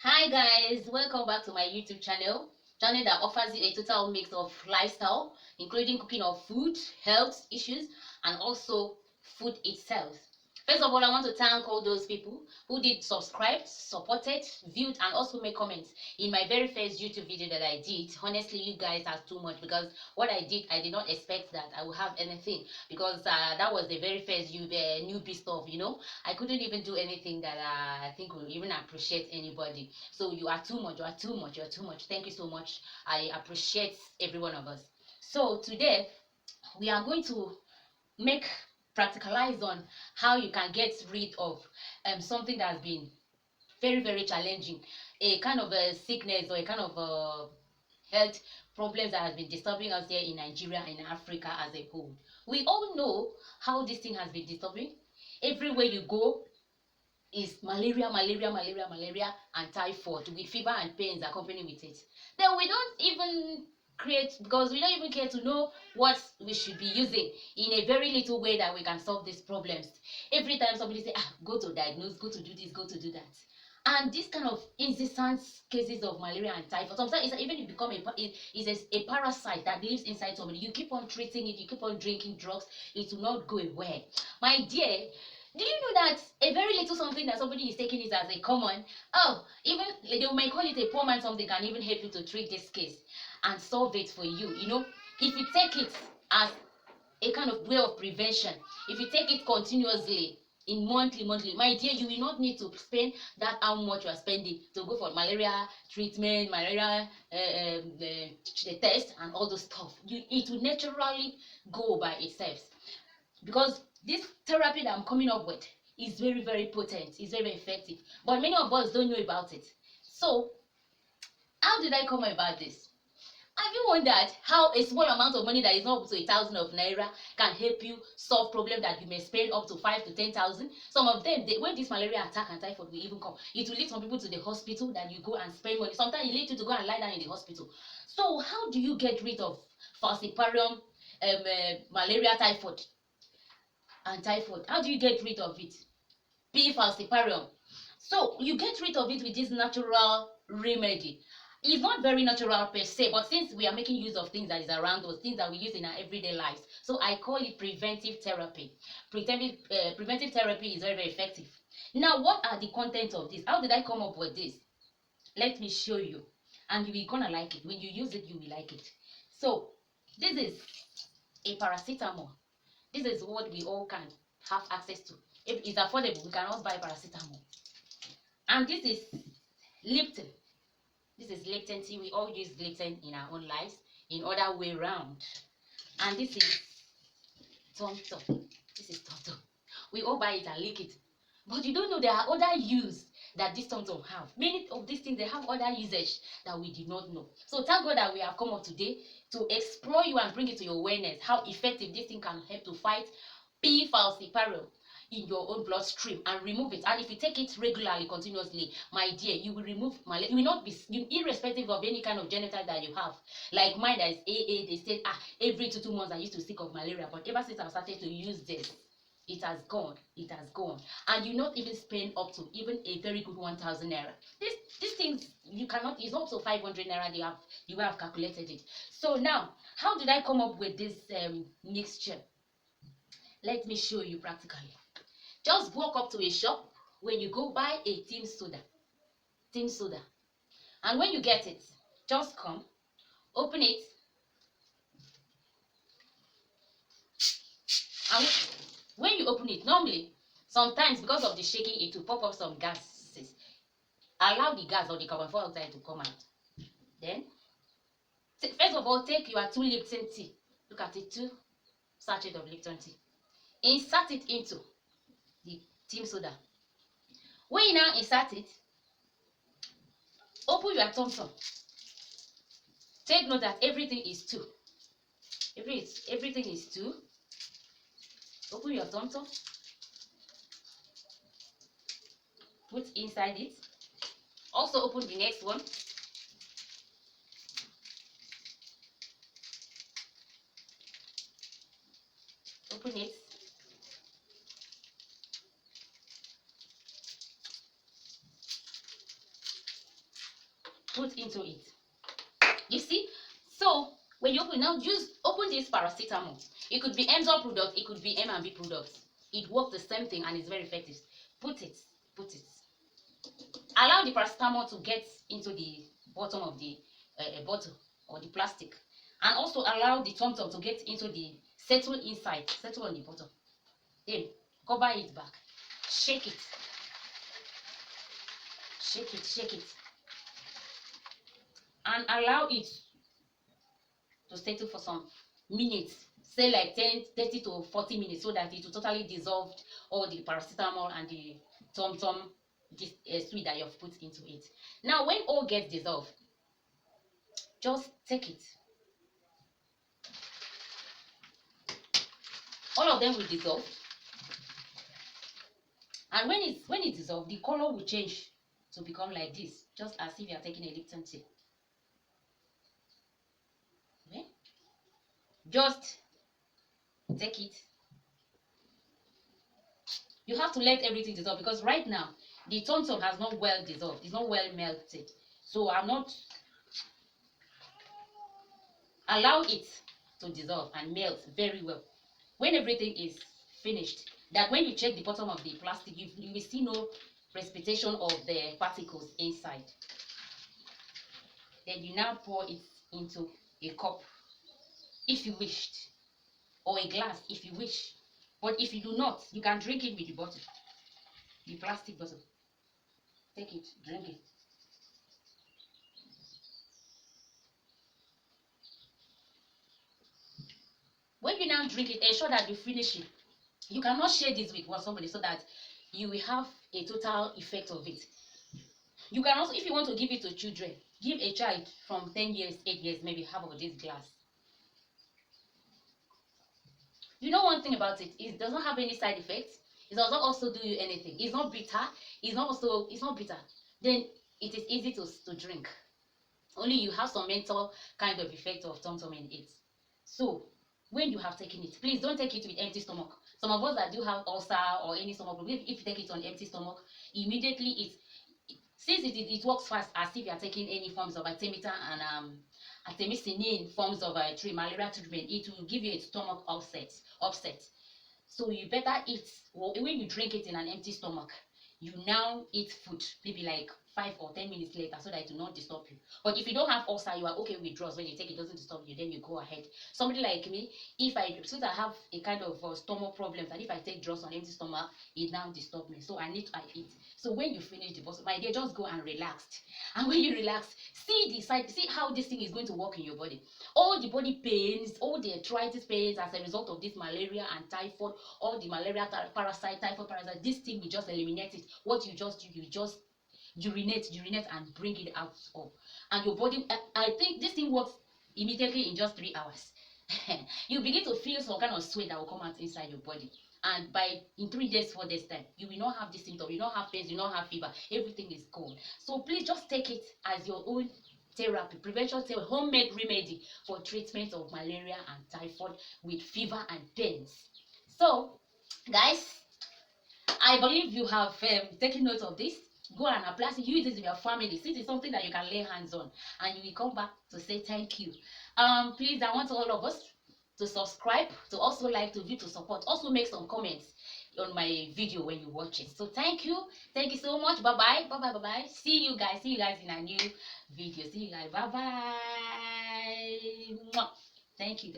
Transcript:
Hi guys, welcome back to my YouTube channel that offers you a total mix of lifestyle, including cooking of food, health issues, and also food itself. First of all, I want to thank all those people who did subscribe, supported, viewed, and also make comments in my very first YouTube video that I did. Honestly, you guys are too much because what I did not expect that I would have anything because that was the very first newbie stuff, I couldn't even do anything that I think will even appreciate anybody. So you are too much, you are too much, you are too much. Thank you so much. I appreciate every one of us. So today we are going to make practicalize on how you can get rid of something that has been very challenging, a kind of a sickness or a kind of a health problems that has been disturbing us here in Nigeria and in Africa as a whole. We all know how this thing has been disturbing. Everywhere you go is malaria and typhoid with fever and pains accompanying with it. Then we don't even create, because we don't even care to know what we should be using in a very little way that we can solve these problems. Every time somebody say, go to diagnose, go to do this, go to do that. And this kind of incessant cases of malaria and typhoid, sometimes it's even become a parasite that lives inside somebody. You keep on treating it, you keep on drinking drugs, it will not go away. My dear, do you know that a very little something that somebody is taking is as a common? Even they might call it a poor man something can even help you to treat this case and solve it for you. If you take it as a kind of way of prevention, if you take it continuously in monthly, my dear, you will not need to spend that how much you are spending to go for malaria treatment, malaria the test and all those stuff. It will naturally go by itself, because this therapy that I'm coming up with is very potent, it's very effective, but many of us don't know about it. So how did I come about this? Have you wondered how a small amount of money that is not up to 1,000 of naira can help you solve problems that you may spend up to 5 to 10,000? Some of them, when this malaria attack and typhoid will even come, it will lead some people to the hospital that you go and spend money. Sometimes it leads you to go and lie down in the hospital. So how do you get rid of falciparum, malaria, typhoid and typhoid? How do you get rid of it? P. falciparum. So you get rid of it with this natural remedy. It's not very natural per se, but since we are making use of things that is around us, things that we use in our everyday lives, so I call it preventive therapy. Preventive therapy is very effective. Now, what are the contents of this? How did I come up with this? Let me show you, and you're gonna like it. When you use it, you will like it. So this is a paracetamol. This is what we all can have access to. If it's affordable, we can all buy paracetamol. And this is Lipton. This is Lipton tea. We all use Lipton in our own lives in other way round. And this is Tom Tom. This is Tom Tom. We all buy it and lick it. But you don't know there are other use that this Tom Tom have. Many of these things, they have other usage that we did not know. So thank God that we have come up today to explore you and bring it to your awareness how effective this thing can help to fight P. falciparum in your own bloodstream and remove it. And if you take it regularly, continuously, my dear, you will remove malaria. You will not be, irrespective of any kind of genotype that you have. Like mine that is AA, they said, every 2 months I used to sick of malaria, but ever since I started to use this, it has gone, and you not even spend up to even a very good 1,000 naira. These things you cannot, it's up to 500 naira. You have calculated it. So now, how did I come up with this mixture? Let me show you practically. Just walk up to a shop. When you go buy a tin soda, and when you get it, just come, open it, and when you open it, normally, sometimes because of the shaking, it will pop up some gases. Allow the gas or the carbon dioxide to come out. Then, first of all, take your 2 Lipton tea. Look at it, 2 sachets of Lipton tea. Insert it into the tin soda. When you now insert it, open your Thompson. Take note that everything is 2. Everything is 2. Open your Thompson. Put inside it. Also open the next one. Open it. put into it. You see? So when you open now, just open this paracetamol. It could be Emzor product, it could be M&B product. It works the same thing and it's very effective. Put it. Allow the paracetamol to get into the bottom of the bottle or the plastic, and also allow the tom-tom to get into the settle on the bottom. Then cover it back, shake it, and allow it to settle for some minutes, say like 30 to 40 minutes, so that it will totally dissolve all the paracetamol and the tom-tom sweet that you've put into it. Now when all gets dissolved, just take it. All of them will dissolve, and when it dissolves, the color will change to become like this, just as if you are taking a Lipton tea. Okay? Just take it. You have to let everything dissolve, because right now the tom-tom has not well dissolved, it's not well melted. So I'm not allow it to dissolve and melt very well. When everything is finished, that when you check the bottom of the plastic, you will see no precipitation of the particles inside. Then you now pour it into a cup if you wished, or a glass if you wish. But if you do not, you can drink it with the bottle, the plastic bottle. Take it, drink it. When you now drink it, ensure that you finish it. You cannot share this with somebody, so that you will have a total effect of it. You can also, if you want to give it to children, give a child from 10 years, 8 years, maybe half of this glass. You know one thing about it, it doesn't have any side effects. It does not also do you anything. It's not bitter. It's not bitter. Then it is easy to drink. Only you have some mental kind of effect of tom-tom in it. So when you have taken it, please don't take it with empty stomach. Some of us that do have ulcer or any stomach problem, if you take it on empty stomach, immediately since it works fast, as if you are taking any forms of artemether and artemisinin forms of malaria treatment, it will give you a stomach upset. So you better eat, when you drink it in an empty stomach, you now eat food maybe like 5 or 10 minutes later, so that it will not disturb you. But if you don't have ulcer, you are okay with drugs. When you take it, doesn't disturb you, then you go ahead. Somebody like me, since I have a kind of stomach problem, that if I take drugs on empty stomach, it now disturbs me. So I eat. So when you finish the bottle, my dear, just go and relax. And when you relax, see how this thing is going to work in your body. All the body pains, all the arthritis pains as a result of this malaria and typhoid, all the malaria parasite, typhoid parasite, this thing will just eliminate it. What you just do, you just urinate and bring it out of, and your body, I think this thing works immediately in just 3 hours. You begin to feel some kind of sweat that will come out inside your body, and in 3 days, 4 days time, you will not have this symptom, you will not have pains, you will not have fever, everything is cold. So please just take it as your own therapy, prevention therapy, homemade remedy for treatment of malaria and typhoid with fever and pains. So guys, I believe you have taken note of this. Go and apply it, use it in your family. Since it's something that you can lay hands on, and you will come back to say thank you. Please, I want all of us to subscribe, to also like, to view, to support, also make some comments on my video when you watch it. So thank you so much. Bye bye. See you guys in a new video. See you guys. Bye bye. Thank you.